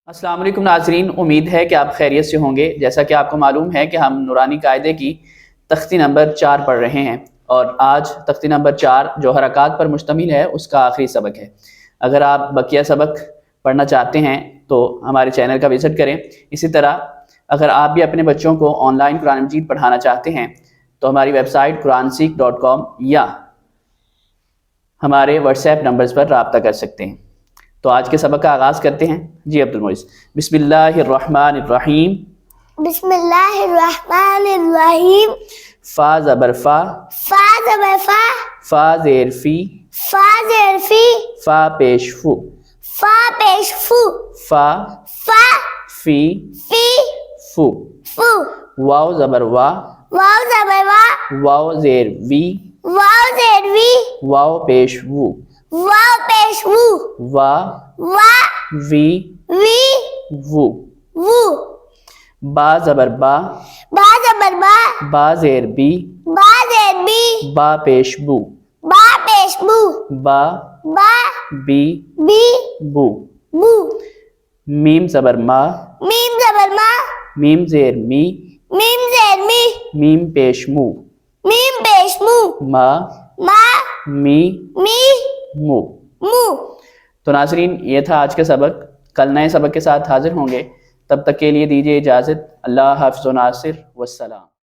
السلام علیکم ناظرین، امید ہے کہ آپ خیریت سے ہوں گے۔ جیسا کہ آپ کو معلوم ہے کہ ہم نورانی قاعدے کی تختی نمبر 4 پڑھ رہے ہیں، اور آج تختی نمبر 4 جو حرکات پر مشتمل ہے اس کا آخری سبق ہے۔ اگر آپ بقیہ سبق پڑھنا چاہتے ہیں تو ہمارے چینل کا وزٹ کریں۔ اسی طرح اگر آپ بھی اپنے بچوں کو آن لائن قرآن مجید پڑھانا چاہتے ہیں تو ہماری ویب سائٹ quranseek.com یا ہمارے واٹس ایپ نمبرز پر رابطہ کر سکتے ہیں۔ تو آج کے سبق کا آغاز کرتے ہیں۔ جی عبد المعز، بسم اللہ الرحمن الرحیم۔ بسم اللہ الرحمن الرحیم۔ فا زبر فا، فا زبر فا، فا زیر فی، فا زیر فی، فا پیش فو، فا پیش فو، فا فا فی فی فو، فو، واو زبر وا، واو زبر وا، واو زیر وی، واو زیر وی، واو پیش وو، واو پیش وو، وا وا وی وی وو، وو، با زبر با، با زبر با، با زیر بی، با زیر بی، با پیش بو، با پیش بو، با با بی بی بو، بو، میم زبر ما، میم زبر ما، میم زیر می، میم زیر می، میم پیش مو، میم پیش مو، ما ما می می مو۔ مو۔ تو ناظرین، یہ تھا آج کا سبق۔ کل نئے سبق کے ساتھ حاضر ہوں گے، تب تک کے لیے دیجیے اجازت۔ اللہ حافظ و ناصر، والسلام۔